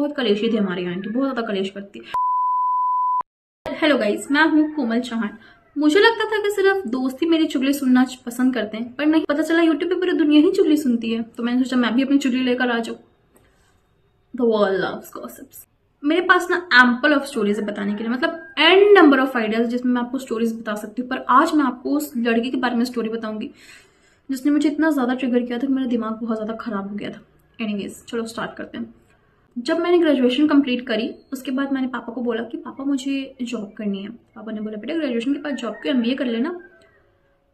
बहुत कलेशी थी हमारी आंटी, बहुत ज़्यादा कलेश करती। हेलो गाइस, मैं हूँ कोमल चौहान। मुझे लगता था कि सिर्फ दोस्त ही मेरी चुगली सुनना पसंद करते हैं, पर नहीं, पता चला यूट्यूब पे पूरी दुनिया ही चुगली सुनती है। तो मैंने सोचा मैं भी अपनी चुगली लेकर आ जाऊँ। The world loves gossips. मेरे पास ना एम्पल ऑफ स्टोरीज है बताने के लिए, मतलब एन नंबर ऑफ आइडियाज जिसमें मैं आपको स्टोरीज बता सकती हूँ। पर आज मैं आपको उस लड़की के बारे में स्टोरी बताऊंगी जिसने मुझे इतना ज्यादा ट्रिगर किया था कि मेरा दिमाग बहुत ज्यादा खराब हो गया था। एनीवेज, चलो स्टार्ट करते हैं। जब मैंने ग्रेजुएशन कंप्लीट करी उसके बाद मैंने पापा को बोला कि पापा मुझे जॉब करनी है। पापा ने बोला बेटा ग्रेजुएशन के बाद जॉब क्यों, एमबीए कर लेना।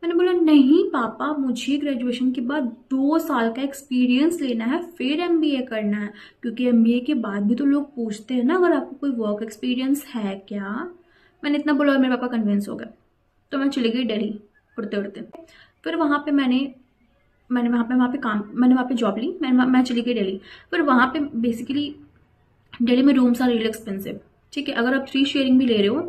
मैंने बोला नहीं पापा, मुझे ग्रेजुएशन के बाद 2 साल का एक्सपीरियंस लेना है फिर एमबीए करना है, क्योंकि एमबीए के बाद भी तो लोग पूछते हैं ना अगर आपको कोई वर्क एक्सपीरियंस है क्या। मैंने इतना बोला और मेरे पापा कन्विंस हो गए। तो मैं चली गई दिल्ली उड़ते उड़ते। फिर वहाँ पे मैंने वहाँ पे जॉब ली। मैं चली गई दिल्ली। फिर वहाँ पे बेसिकली दिल्ली में रूम्स आर रियल एक्सपेंसिव। ठीक है, अगर आप 3 शेयरिंग भी ले रहे हो,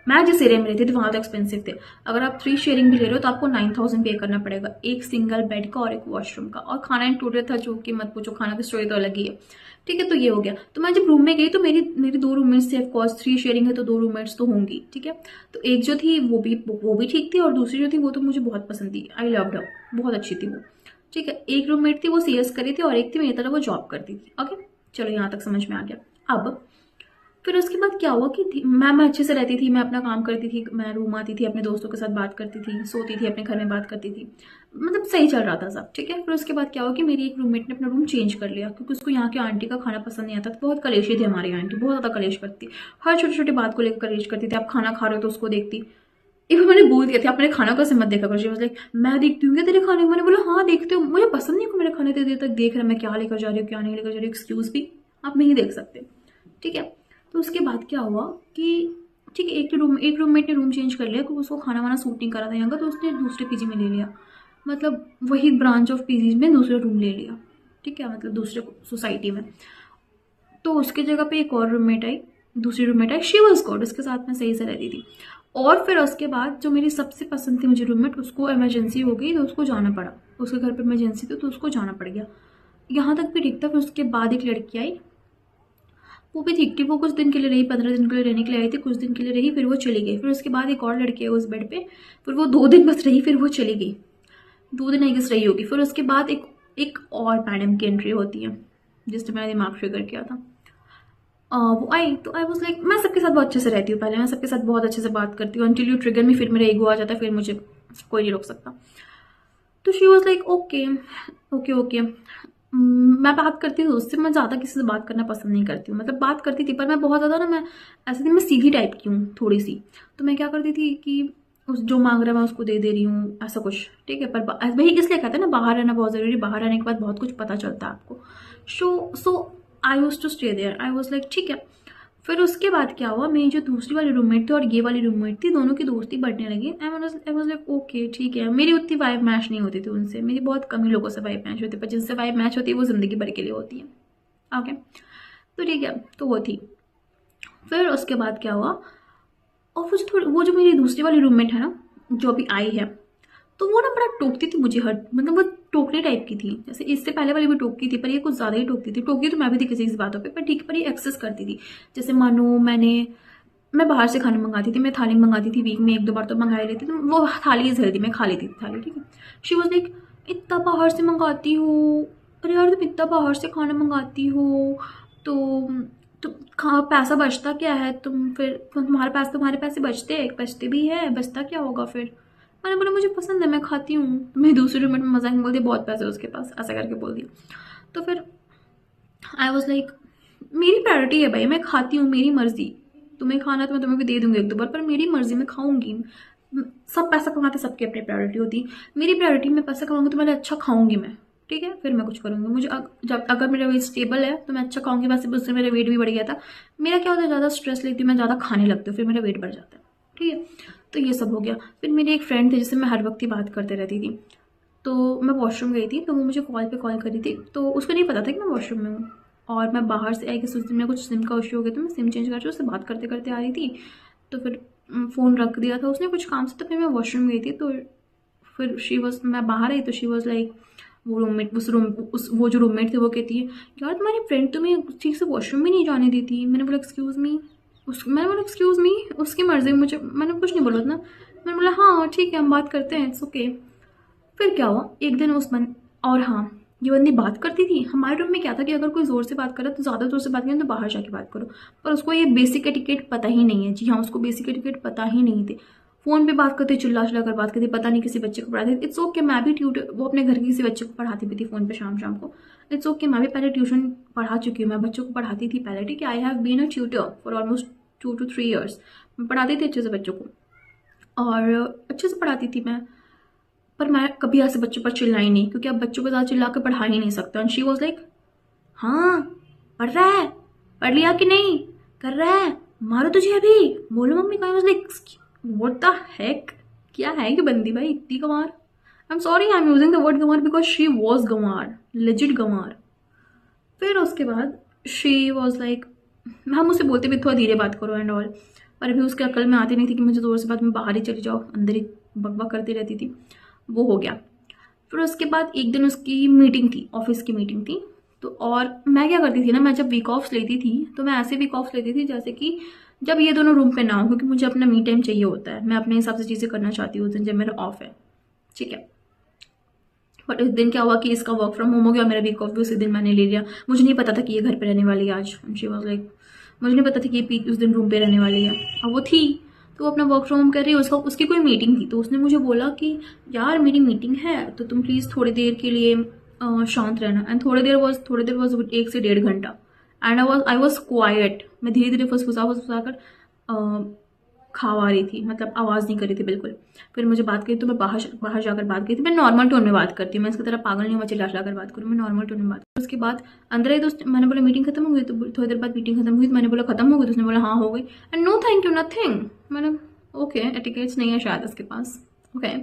मैं जिस एरिया में रहती थी वहां तो एक्सपेंसिव थे। अगर आप 3 शेयरिंग भी ले रहे हो तो आपको 9,000 पे करना पड़ेगा, एक सिंगल बेड का और एक वॉशरूम का, और खाना इंक्लूडेड था, जो कि मत पूछो, खाना की स्टोरी तो अलग ही है। ठीक है, तो ये हो गया। तो मैं जब रूम में गई तो मेरी मेरी 2 रूममेट्स थी। ऑफकोर्स 3 शेयरिंग है तो 2 रूममेट्स तो होंगी। ठीक है, तो एक जो थी वो भी ठीक थी, और दूसरी जो थी वो तो मुझे बहुत पसंद थी। आई लव्ड हर, बहुत अच्छी थी वो। ठीक है, एक रूममेट थी वो सीएस करी थी और एक थी मेरी तरह वो जॉब करती थी। ओके, चलो यहाँ तक समझ में आ गया। अब फिर उसके बाद क्या हुआ कि मैं अच्छे से रहती थी, मैं अपना काम करती थी, मैं रूम आती थी, अपने दोस्तों के साथ बात करती थी, सोती थी, अपने घर में बात करती थी, मतलब सही चल रहा था सब। ठीक है, फिर उसके बाद क्या हुआ कि मेरी एक रूममेट ने अपना रूम चेंज कर लिया क्योंकि उसको यहाँ की आंटी का खाना पसंद नहीं आता था। बहुत कलेशी थी हमारी आंटी, बहुत ज़्यादा कलेश करती, हर छोटी छोटी बात को लेकर कलेश करती थी। आप खाना खा रहे हो तो उसको देखती। एक बार मैंने बोल दिया था अपने खाना कैसे मत देखा करो, लाइक मैं देखती हूँ क्या तेरे खाने को। मैंने बोला हाँ देखते हो, मुझे पसंद नहीं को मेरे खाने इतनी देर तक देख रहे मैं क्या लेकर जा रही हूँ क्या नहीं लेकर जा रही हूँ, एक्सक्यूज भी आप नहीं देख सकते। ठीक है, तो उसके बाद क्या हुआ कि ठीक है, एक रूममेट ने रूम चेंज कर लिया क्योंकि उसको खाना वाना सूट नहीं करा था यहाँ का, तो उसने दूसरे पीजी में ले लिया, मतलब वही ब्रांच ऑफ पीजी में दूसरा रूम ले लिया। ठीक है, मतलब दूसरे सोसाइटी में। तो उसकी जगह पे एक और रूममेट आई, दूसरी roommate I, she was good, उसके साथ मैं सही से रहती थी। और फिर उसके बाद जो मेरी सबसे पसंद थी मुझे रूममेट, उसको इमरजेंसी हो गई तो उसको जाना पड़ा, उसके घर पर इमरजेंसी थी तो उसको जाना पड़ गया। यहाँ तक भी ठीक था। फिर उसके बाद एक लड़की आई, वो भी ठीक थी, वो कुछ दिन के लिए रही, 15 दिन के लिए रहने के लिए आई थी, कुछ दिन के लिए रही फिर वो चली गई। फिर उसके बाद एक और लड़की आई उस बेड पे, फिर वो 2 दिन बस रही फिर वो चली गई, 2 दिन आई गेस रही होगी। फिर उसके बाद एक एक और मैडम की एंट्री होती है जिसने मेरा दिमाग ट्रिगर किया था। वो आई तो आई वाज लाइक, मैं सबके साथ बहुत अच्छे से रहती हूँ, पहले मैं सबके साथ बहुत अच्छे से बात करती हूँ, अंटिल यू ट्रिगर मी, फिर मेरा ईगो आ जाता है, फिर मुझे कोई नहीं रोक सकता। तो she was like okay okay okay. मैं बात करती हूँ उससे, मैं ज़्यादा किसी से बात करना पसंद नहीं करती हूँ, मतलब बात करती थी पर मैं बहुत ज़्यादा ना, मैं ऐसे थी, मैं सीधी टाइप की हूँ थोड़ी सी। तो मैं क्या करती थी कि उस जो मांग रहा है मैं उसको दे दे रही हूँ, ऐसा कुछ। ठीक है, पर वही इसलिए कहते हैं ना बाहर रहना बहुत ज़रूरी, बाहर रहने के बाद बहुत कुछ पता चलता है आपको। So I used to stay there, I was like ठीक है। फिर उसके बाद क्या हुआ, मेरी जो दूसरी वाली रूममेट थी और ये वाली रूममेट थी, दोनों की दोस्ती बढ़ने लगी। आई वाज लाइक ओके ठीक है। मेरी उतनी वाइब मैच नहीं होती थी उनसे, मेरी बहुत कम ही लोगों से वाइब मैच होती है, पर जिनसे वाइब मैच होती है वो जिंदगी भर के लिए होती है। ओके, तो ठीक है, तो वो थी। फिर उसके बाद क्या हुआ, और वो जो मेरी दूसरी वाली रूममेट है ना, जो अभी आई है, तो वो ना बड़ा टोकती थी मुझे, हर मतलब वो टोकने टाइप की थी। जैसे इससे पहले वाली भी टोकती थी पर ये कुछ ज़्यादा ही टोकती थी। टोकती तो मैं भी थी किसी किसी बातों पे, पर ठीक, पर ये एक्सेस करती थी। जैसे मानो मैं बाहर से खाना मंगाती थी, मैं थाली मंगाती थी, वीक में 1-2 बार तो मंगा ही लेती थी, तो वो थाली इज हेल्दी, मैं खा लेती थी थाली। ठीक है, शी वॉज लाइक इतना बाहर से मंगाती हो, अरे यार तुम इतना बाहर से खाना मंगाती हो तो पैसा बचता क्या है, तुम फिर तुम्हारे पैसे बचते भी है, बचता क्या होगा फिर। मैंने बोला मुझे पसंद है मैं खाती हूँ। तो मेरी दूसरी रूममेट में मजाक में बोल दिया बहुत पैसे उसके पास, ऐसा करके बोल दिया। तो फिर आई वॉज लाइक मेरी प्रायोरिटी है भाई, मैं खाती हूँ, मेरी मर्जी, तुम्हें खाना है तो मैं तुम्हें भी दे दूंगी 1-2 बार, पर मेरी मर्जी में खाऊंगी। सब पैसा कमाते, सबकी अपनी प्रायोरिटी होती। मेरी प्रायोरिटी में पैसा कमाऊंगी तो मैं अच्छा खाऊंगी मैं। ठीक है, फिर मैं कुछ करूंगी, मुझे जब अगर मेरा वेट स्टेबल है तो मैं अच्छा खाऊंगी। वैसे उससे मेरा वेट भी बढ़ गया था। मेरा क्या होता है, ज़्यादा स्ट्रेस लेती हूँ मैं, ज़्यादा खाने लगती हूँ, फिर मेरा वेट बढ़ जाता है। ठीक है, तो ये सब हो गया। फिर मेरी एक फ्रेंड थी जिससे मैं हर वक्त ही बात करते रहती थी। तो मैं वॉशरूम गई थी तो वो मुझे कॉल पे कॉल करी थी, तो उसको नहीं पता था कि मैं वॉशरूम में हूँ, और मैं बाहर से आई कि उस दिन में कुछ सिम का इशू हो गया, तो मैं सिम चेंज करके उससे बात करते करते आ रही थी। तो फिर फ़ोन रख दिया था उसने कुछ काम से, तो फिर मैं वॉशरूम गई थी। तो फिर मैं बाहर आई तो शी वॉज लाइक वो रूममेट वो जो रूममेट थी वो कहती है यार तुम्हारी फ्रेंड तुम्हें ठीक से वॉशरूम भी नहीं जाने देती। मैंने बोला एक्सक्यूज़ मी, मैंने बोला एक्सक्यूज़ मी, उसकी मर्जी, मुझे मैंने कुछ नहीं बोला ना। मैंने बोला हाँ ठीक है हम बात करते हैं, इट्स ओके। फिर क्या हुआ, एक दिन और हाँ, ये बंदी बात करती थी। हमारे रूम में क्या था कि अगर कोई ज़ोर से बात करे तो ज़्यादा ज़ोर से बात करें तो बाहर जाके बात करो, पर उसको ये बेसिक एटिकेट पता ही नहीं है। जी हाँ, उसको बेसिक एटिकेट पता ही नहीं थे। फ़ोन पे बात करते, चिल्ला चिल्ला कर बात करती, पता नहीं किसी बच्चे को पढ़ाती। इट्स ओके, मैं भी ट्यूटर, वो अपने घर के किसी बच्चे को पढ़ाती भी थी फ़ोन पे शाम शाम को। इट्स ओके, मैं भी पहले ट्यूशन पढ़ा चुकी हूँ, मैं बच्चों को पढ़ाती थी पहले, ठीक है। I have been a tutor for almost 2 to 3 years। मैं पढ़ाती थी अच्छे से बच्चों को और अच्छे से पढ़ाती थी मैं, पर मैं कभी ऐसे बच्चों पर चिल्लाई नहीं, क्योंकि अब बच्चों के साथ चिल्ला के पढ़ा ही नहीं सकता। एंड शी वॉज लाइक हाँ पढ़ रहा है, पढ़ लिया कि नहीं, कर रहा है, मारो तुझे अभी, बोलो मम्मी का। लाइक व्हाट द हेक, क्या है ये बंदी भाई, इतनी गंवार। I am sorry I am using the word Ganwar because she was Ganwar, legit गंवार। फिर उसके बाद शी वॉज लाइक, हम उससे बोलते भी थोड़ा धीरे बात करो एंड ऑल, पर अभी उसके अकल में आती नहीं थी कि मुझे ज़ोर से बात में बाहर ही चली जाओ, अंदर ही बकबक करती रहती थी। वो हो गया। फिर उसके बाद एक दिन उसकी मीटिंग थी, ऑफिस की मीटिंग थी। तो और मैं क्या करती थी ना, मैं जब वीक ऑफ्स लेती थी तो मैं ऐसे वीक ऑफ्स लेती थी जैसे कि जब ये दोनों रूम पे ना हो, क्योंकि मुझे अपना मी टाइम चाहिए होता है, मैं अपने हिसाब से चीज़ें करना चाहती हूँ उस दिन जब मेरा ऑफ है, ठीक है। बट उस दिन क्या हुआ कि इसका वर्क फ्रॉम होम हो गया, मेरा वीक ऑफ भी उसी दिन मैंने ले लिया। मुझे नहीं पता था कि ये घर पे रहने वाली है आज। शी वॉज लाइक, मुझे नहीं पता था कि ये उस दिन रूम पे रहने वाली है, और वो थी। तो वो अपना वर्क फ्रॉम होम कर रही है, उसकी कोई मीटिंग थी। तो उसने मुझे बोला कि यार मेरी मीटिंग है तो तुम प्लीज़ थोड़ी देर के लिए शांत रहना। एंड थोड़ी देर वॉज 1 से 1.5 घंटा। And I was quite. मैं धीरे धीरे फुसफुसा कर खावा रही थी, मतलब आवाज़ नहीं कर रही थी बिल्कुल। फिर मुझे बात करी तो मैं बाहर जाकर बात की थी। मैं नॉर्मल टोन में बात करती हूँ, मैं इसकी तरह पागल नहीं हूँ मैं चिल्ला कर बात करूँ, मैं नॉर्मल टोन में बात करूँ। उसके बाद अंदर आई तो मैंने बोला मीटिंग खत्म हो गई, तो थोड़ी देर बाद मीटिंग खत्म हुई तो मैंने बोला खत्म हो गई, तो उसने बोला हाँ हो गई। And no thank you nothing. मैंने ओके एटिकेट्स नहीं है शायद इसके पास, ओके।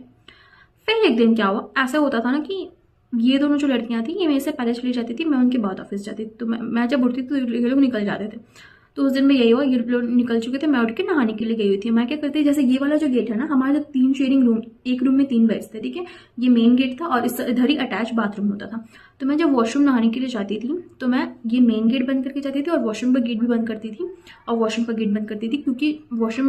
फिर एक दिन क्या हुआ, ऐसा होता था ना कि ये दोनों जो लड़कियां थी ये मेरे से पहले चली जाती थी, मैं उनके बाद ऑफिस जाती थी। तो मैं जब उठती थी तो ये लोग निकल जाते थे। तो उस दिन में यही हुआ, ये लोग निकल चुके थे, मैं उठ के नहाने के लिए गई हुई थी। मैं क्या करती, जैसे ये वाला जो गेट है ना, हमारा जो 3 शेयरिंग रूम, एक रूम में 3 बेड्स थे, ठीक है। ये मेन गेट था और इधर ही अटैच बाथरूम होता था। तो मैं जब वॉशरूम नहाने के लिए जाती थी तो मैं ये मेन गेट बंद करके जाती थी और वॉशरूम का गेट भी बंद करती थी और वॉशरूम का गेट बंद करती थी, क्योंकि वॉशरूम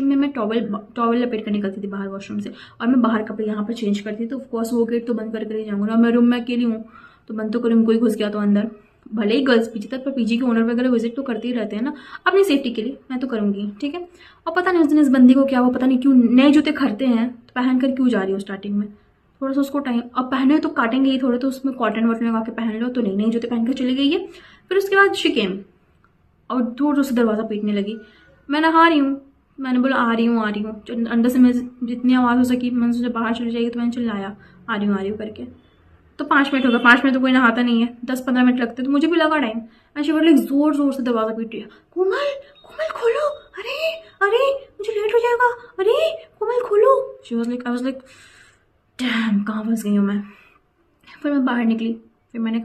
में मैं टॉवल लपेट कर निकलती थी बाहर वॉशरूम से, और मैं बाहर कपड़े यहाँ पर चेंज करती थी। तो ऑफकोर्स वो गेट तो बंद करके ही जाऊँगा ना, मैं रूम में अकेली हूँ तो बंद तो करूँ, कोई घुस गया तो अंदर। भले ही गर्ल्स पीजी तक, पर पीजी के ओनर वगैरह विजिट तो करते ही रहते हैं ना अपनी सेफ्टी के लिए, मैं तो करूँगी, ठीक है। और पता नहीं उस दिन इस बंदी को क्या हुआ, पता नहीं क्यों नए जूते खरीदते हैं तो पहन कर क्यों जा रही हो स्टार्टिंग में। थोड़ा सा उसको टाइम, अब पहने तो काटेंगे ही थोड़े, तो उसमें कॉटन वॉटन लगा के पहन लो, तो नए जूते पहन कर चली गई है। फिर उसके बाद शिकेम और दूर दूर से दरवाज़ा पीटने लगी। मैं नहा रही हूँ, मैंने बोला आ रही हूँ। अंदर से मैं जितनी आवाज़ हो सकी मैंने सोचा बाहर चली जाएगी, तो मैंने चिल्लाया आ रही हूँ करके। तो 5 मिनट हो गया, 5 मिनट तो कोई नहाता नहीं है, 10-15 मिनट लगते, तो मुझे भी लगा time. And she was like जोर जोर से दरवाजा पीट रही है, कोमल कोमल खोलो, अरे अरे मुझे लेट हो जाएगा, अरे कोमल खोलो। She was like, I was like damn, कहाँ फंस गई हूँ मैं। फिर मैं बाहर निकली, फिर मैंने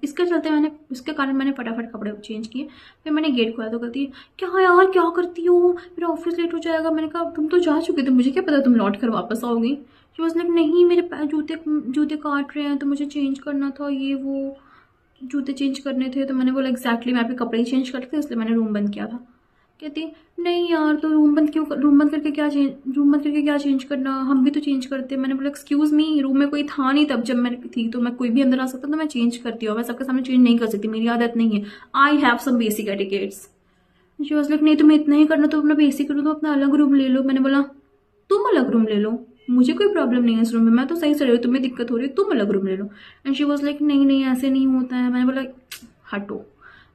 इसके कारण मैंने फटाफट कपड़े चेंज किए। फिर मैंने गेट खोला तो कहती है क्या यार क्या करती हो, मेरा ऑफिस लेट हो जाएगा। मैंने कहा तुम तो जा चुके थे, मुझे क्या पता तुम लौट कर वापस आओगी। शी वाज लाइक नहीं मेरे पैर जूते काट रहे हैं तो मुझे चेंज करना था, ये वो जूते चेंज करने थे। तो मैंने बोला एग्जैक्टली मैं आपके कपड़े ही चेंज करते थे इसलिए मैंने रूम बंद किया था। कहती नहीं यार तो रूम बंद करके क्या चेंज करना, हम भी तो चेंज करते। मैंने बोला एक्सक्यूज़ मी, रूम में कोई था नहीं तब जब मैं थी, तो मैं कोई भी अंदर आ सकता तो मैं चेंज करती हूँ, मैं सबके सामने चेंज नहीं कर सकती, मेरी आदत नहीं है। I have some basic etiquettes. She was like नहीं तुम्हें इतना ही करना तो अपना बेसिक करो, तो अपना अलग रूम ले लो। मैंने बोला तुम अलग रूम ले लो, मुझे कोई प्रॉब्लम नहीं है इस रूम में, मैं तो सही से रही हूँ, तुम्हें दिक्कत हो रही है, तुम अलग रूम ले लो। एंड शी वॉज लाइक नहीं नहीं ऐसे नहीं होता है। मैंने बोला हटो।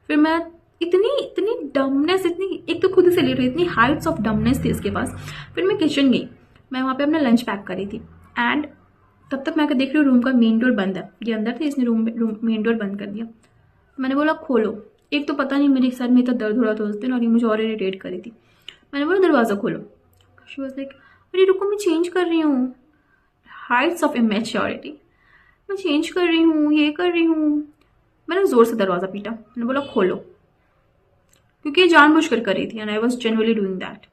फिर मैं इतनी डमनेस, एक तो खुद से ले रही, इतनी हाइट्स ऑफ डमनेस थी इसके पास। फिर मैं किचन गई, मैं वहाँ पे अपना लंच पैक करी थी। एंड तब तक मैं देख रही हूँ रूम का मेन डोर बंद है, ये अंदर थे, इसने रूम मेन डोर बंद कर दिया। मैंने बोला खोलो। एक तो पता नहीं मेरे सर में इतना दर्द हो रहा था उस दिन और ये मुझे और इरिटेट करी थी। मैंने बोला दरवाज़ा खोलो। शी वॉज लाइक अरे रुको मैं चेंज कर रही हूँ। हाइट्स ऑफ इमेच्योरिटी, मैं चेंज कर रही हूँ, ये कर रही हूँ। मैंने ज़ोर से दरवाज़ा पीटा, मैंने बोला खोलो, क्योंकि ये जानबूझ कर रही थी and I was generally doing that.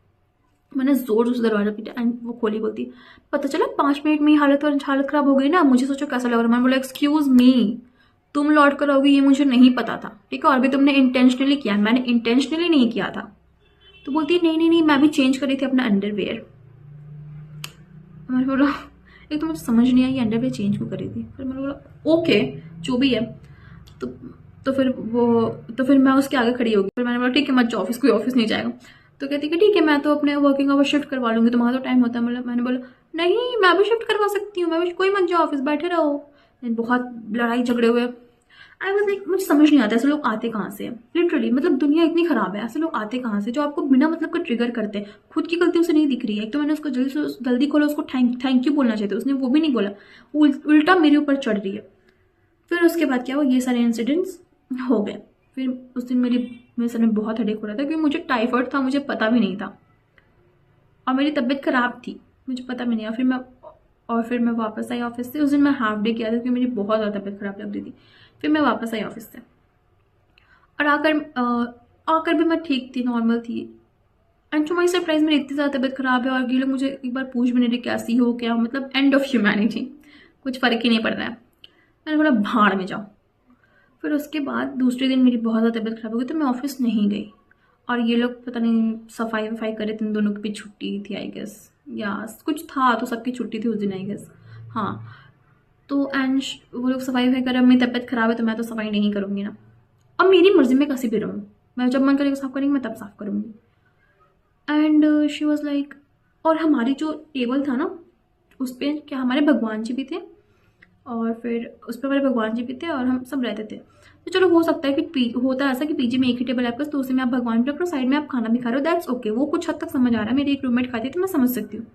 मैंने जोर जोर से दरवाजा पीटा एंड वो खोली, बोलती पता चला 5 मिनट में ही हालत खराब हो गई ना, मुझे सोचो कैसा लग रहा है। मैंने बोला एक्सक्यूज मी, तुम लौट कर आओगी ये मुझे नहीं पता था, ठीक है, और भी तुमने इंटेंशनली किया, मैंने इंटेंशनली नहीं किया था। तो बोलती नहीं नहीं नहीं, मैं भी चेंज कर रही थी अपना अंडरवेयर। मैंने बोला एक तो मुझे समझ नहीं आई अंडरवेयर चेंज क्यों कर रही थी। फिर मैंने बोला ओके जो भी है। तो तो फिर मैं उसके आगे खड़ी होगी। फिर मैंने बोला ठीक है मत जाओ ऑफिस, कोई ऑफिस नहीं जाएगा। तो कहती कि ठीक है मैं तो अपने वर्किंग आवर शिफ्ट करवा लूंगी, तुम्हारा तो टाइम होता है। मतलब मैंने बोला नहीं मैं भी शिफ्ट करवा सकती हूँ, मैं भी, कोई मत जाओ ऑफिस, बैठे रहो। बहुत लड़ाई झगड़े हुए। आई वाज लाइक मुझे समझ नहीं आता ऐसे लोग आते कहाँ से हैं, लिटरली मतलब दुनिया इतनी खराब है, ऐसे लोग आते कहाँ से जो आपको बिना मतलब का ट्रिगर करते हैं। खुद की गलती उसे नहीं दिख रही है, एक तो मैंने उसको जल्दी खोला, उसको थैंक यू बोलना चाहिए, उसने वो भी नहीं बोला, उल्टा मेरे ऊपर चढ़ रही है। फिर उसके बाद क्या हुआ, ये सारे इंसिडेंट्स हो गए। फिर उस दिन मेरे सर में बहुत हेडेक हो रहा था क्योंकि मुझे टाइफाइड था, मुझे पता भी नहीं था, और मेरी तबीयत खराब थी, मुझे पता भी नहीं। और फिर मैं वापस आई ऑफिस से। उस दिन मैं हाफ डे किया था क्योंकि मेरी बहुत ज़्यादा तबीयत खराब लग रही थी। फिर मैं वापस आई ऑफिस से और आकर भी मैं ठीक थी, नॉर्मल थी। एंड टू माई सरप्राइज मेरी इतनी ज़्यादा तबीयत खराब है और ये लोग मुझे एक बार पूछ भी नहीं रहे कैसी हो क्या, मतलब एंड ऑफ ह्यूमैनिटी, कुछ फ़र्क ही नहीं पड़ रहा है। मैंने बोला भाड़ में जाओ। फिर उसके बाद दूसरे दिन मेरी बहुत ज़्यादा तबीयत खराब हो गई तो मैं ऑफिस नहीं गई। और ये लोग पता नहीं सफाई वफाई करे थे, इन दोनों की भी छुट्टी थी आई गेस, या कुछ था तो सबकी छुट्टी थी उस दिन आई गेस। हाँ तो एंड वो लोग सफाई वफाई करे, मेरी तबीयत खराब है तो मैं तो सफाई नहीं करूँगी ना। अब मेरी मर्जी में कैसे भी रहूँ, मैं जब मन करेगा साफ करेंगे मैं तब साफ करूँगी। एंड शी वॉज लाइक, और हमारी जो टेबल था ना उस पर क्या हमारे भगवान जी भी थे, और फिर उस पर हमारे भगवान जी भी थे और हम सब रहते थे। तो चलो हो सकता है कि होता है ऐसा कि पीजी में एक ही टेबल है आपका, तो उसमें आप भगवान भी रख रहे हो, साइड में आप खाना भी खा रहे हो, दैट्स ओके, वो कुछ हद तक समझ आ रहा है। मेरी एक रूममेट खाती थी, मैं समझ सकती हूँ।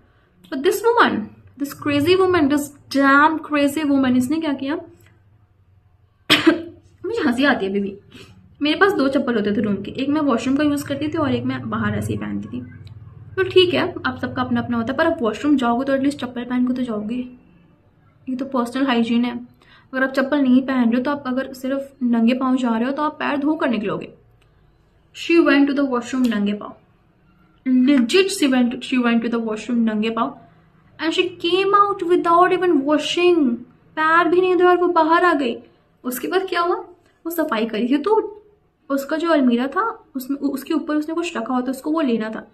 But this woman, this crazy woman, this dam crazy woman, इसने क्या किया मुझे हंसी आती है अभी भी। मेरे पास 2 चप्पल होते थे रूम के, एक मैं वॉशरूम का यूज़ करती थी और एक मैं बाहर ऐसे ही पहनती थी। तो ठीक है आप सबका अपना अपना होता है, पर आप वॉशरूम जाओगे तो एटलीस्ट चप्पल पहन के तो जाओगे, ये तो पर्सनल हाइजीन है। अगर आप चप्पल नहीं पहन रहे हो तो आप अगर सिर्फ नंगे पाँव जा रहे हो तो आप पैर धो कर निकलोगे। She went to the washroom नंगे पाँव, legit she went to the washroom नंगे पाँव, and she came out without even washing, पैर भी नहीं धोए और वो बाहर आ गई। उसके बाद क्या हुआ, वो सफाई करी थी तो उसका जो अलमीरा था उसमें उसके ऊपर उसने कुछ रखा हुआ था, उसको वो लेना था।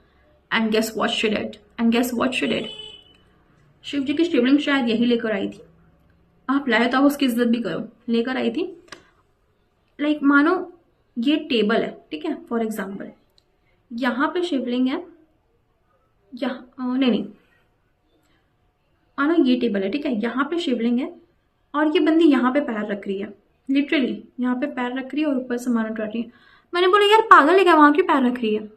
And guess what she did, Shiv ji की शिवलिंग शायद यही लेकर आई थी, आप लाए तो आप उसकी इज्जत भी करो, लेकर आई थी। लाइक मानो ये टेबल है, ठीक है, फॉर एग्जाम्पल यहाँ पे शिवलिंग है, यहाँ नहीं मानो ये टेबल है, ठीक है, यहाँ पे शिवलिंग है और ये बंदी यहाँ पे पैर रख रही है, लिटरली यहाँ पे पैर रख रही है और ऊपर सामान उठा रही है। मैंने बोला यार पागल है क्या, वहां क्यों पैर रख रही है।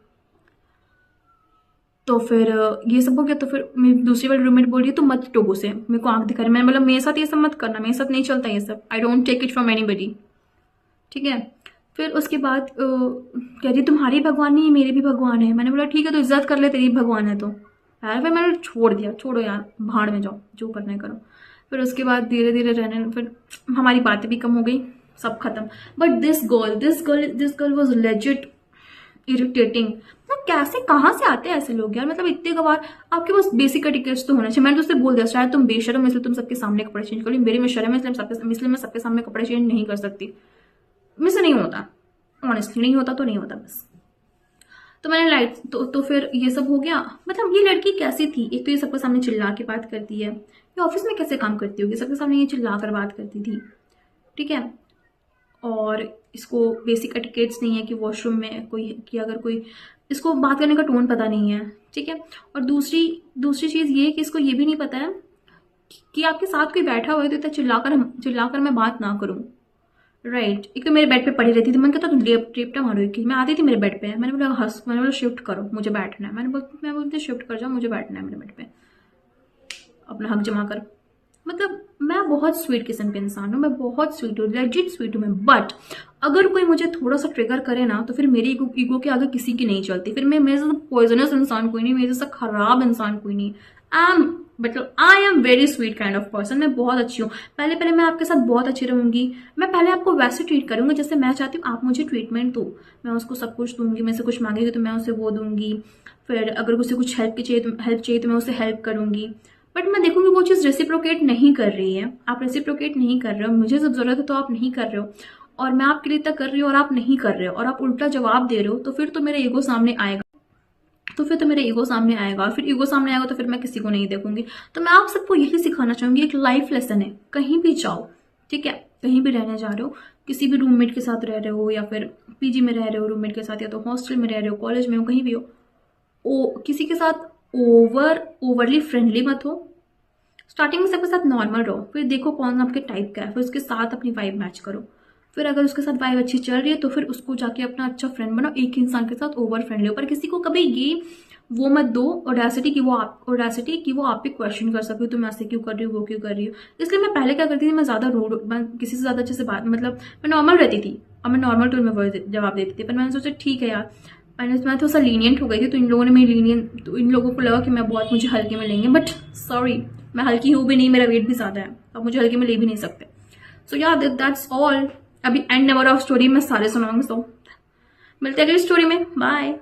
तो फिर ये सब हो गया। तो फिर मेरी दूसरी वाली रूममेट बोल रही है तू मत टोको से, मेरे को आंख दिखा रही है। मैंने बोला मेरे साथ ये सब मत करना, मेरे साथ नहीं चलता ये सब, I don't take it from anybody, ठीक है। फिर उसके बाद कह रही तुम्हारी भगवान नहीं मेरे भी भगवान है। मैंने बोला ठीक है तो इज्जत कर ले, तेरी भगवान है तो यार। फिर मैंने छोड़ दिया, छोड़ो यार भाड़ में जाओ, जो करना है करो। फिर उसके बाद धीरे धीरे रहने, फिर हमारी बातें भी कम हो गई, सब खत्म। But this girl was legit irritating. मतलब कैसे कहाँ से आते हैं ऐसे लोग यार, मतलब इतने गवार, आपके पास बेसिक एटिकेट्स तो होना चाहिए। मैंने तो उससे बोल दिया शायद तुम बेशरम इसलिए तुम सबके सामने कपड़े चेंज करो, मेरे में शर्म है इसलिए मैं सबके सामने कपड़े चेंज नहीं कर सकती, मुझसे नहीं होता, ऑनेस्टली नहीं होता तो नहीं होता बस। तो मैंने तो फिर ये सब हो गया। मतलब ये लड़की कैसी थी, एक तो ये सबके सामने चिल्ला के बात करती है, ये ऑफिस में कैसे काम करती होगी, सबके सामने ये चिल्ला कर बात करती थी, ठीक है। और इसको बेसिक एटिकेट्स नहीं है कि वॉशरूम में अगर कोई इसको बात करने का टोन पता नहीं है, ठीक है। और दूसरी चीज़ ये कि इसको ये भी नहीं पता है कि आपके साथ कोई बैठा हुआ है तो इतना चिल्लाकर मैं बात ना करूं, राइट। एक तो मेरे बेड पे पड़ी रहती थी, मन कहता तुम लेपटा मारो कि मैं आती थी मेरे बेड पे, मैंने बोला शिफ्ट करो मुझे बैठना है, मैं बोलती शिफ्ट कर जाओ मुझे बैठना है मेरे बेड पे, अपना हक जमा कर। मतलब मैं बहुत स्वीट किस्म के इंसान हूँ, मैं बहुत स्वीट हूँ, लेजिट स्वीट हूँ मैं। बट अगर कोई मुझे थोड़ा सा ट्रिगर करे ना तो फिर मेरी ईगो के आगे किसी की नहीं चलती। फिर मेरे जैसा पॉइजनस इंसान कोई नहीं, मेरे जैसा खराब इंसान कोई नहीं। आई एम मतलब I am very sweet kind of person, मैं बहुत अच्छी हूँ। पहले पहले मैं आपके साथ बहुत अच्छी रहूंगी, मैं पहले आपको वैसे ट्रीट करूंगी जैसे मैं चाहती हूँ आप मुझे ट्रीटमेंट दो। मैं उसको सब कुछ दूंगी, मैं से कुछ मांगेगी तो मैं उसे वो दूंगी, फिर अगर उसे कुछ हेल्प चाहिए तो मैं उसे हेल्प करूंगी। बट मैं देखूंगी वो चीज़ रेसिप्रोकेट नहीं कर रही है, आप रेसिप्रोकेट नहीं कर रहे हो, मुझे जब जरूरत है तो आप नहीं कर रहे हो, और मैं आपके लिए इतना कर रही हूँ और आप नहीं कर रहे हो, और आप उल्टा जवाब दे रहे हो, तो फिर तो मेरा ईगो सामने आएगा। और फिर ईगो सामने आएगा तो फिर मैं किसी को नहीं देखूंगी। तो मैं आप सबको यही सिखाना चाहूंगी, एक लाइफ लेसन है, कहीं भी जाओ, ठीक है, कहीं भी रहने जा रहे हो, किसी भी रूममेट के साथ रह रहे हो या फिर पीजी में रह रहे हो रूममेट के साथ, या तो हॉस्टल में रह रहे हो, कॉलेज में हो, कहीं भी हो, किसी के साथ ओवरली फ्रेंडली मत हो। स्टार्टिंग में सबके साथ नॉर्मल रहो, फिर देखो कौन आपके टाइप का है, फिर उसके साथ अपनी वाइब मैच करो। फिर अगर उसके साथ वाइब अच्छी चल रही है तो फिर उसको जाके अपना अच्छा फ्रेंड बनाओ। एक इंसान के साथ ओवर फ्रेंडली हो, पर किसी को कभी ये वो मत दो ऑडेसिटी कि वो आप पे क्वेश्चन कर सके, तुम ऐसे क्यों कर रही हो, वो क्यों कर रही हो। इसलिए मैं पहले क्या करती थी, मैं किसी से ज्यादा अच्छे से बात, मतलब मैं नॉर्मल रहती थी, और मैं नॉर्मल टोन में जवाब देती थी। पर मैंने सोचा ठीक है यार, मैं थोड़ा सा लीनियंट हो गई थी, तो इन लोगों को लगा कि मैं बहुत मुझे हल्के में लेंगे, बट सॉरी, मैं हल्की हूँ भी नहीं, मेरा वेट भी ज्यादा है, अब मुझे हल्के में ले भी नहीं सकते। सो या दैट्स ऑल। अभी एंड नंबर ऑफ स्टोरी मैं सारे सुनाऊंगी, सो मिलते हैं अगली स्टोरी में, बाय।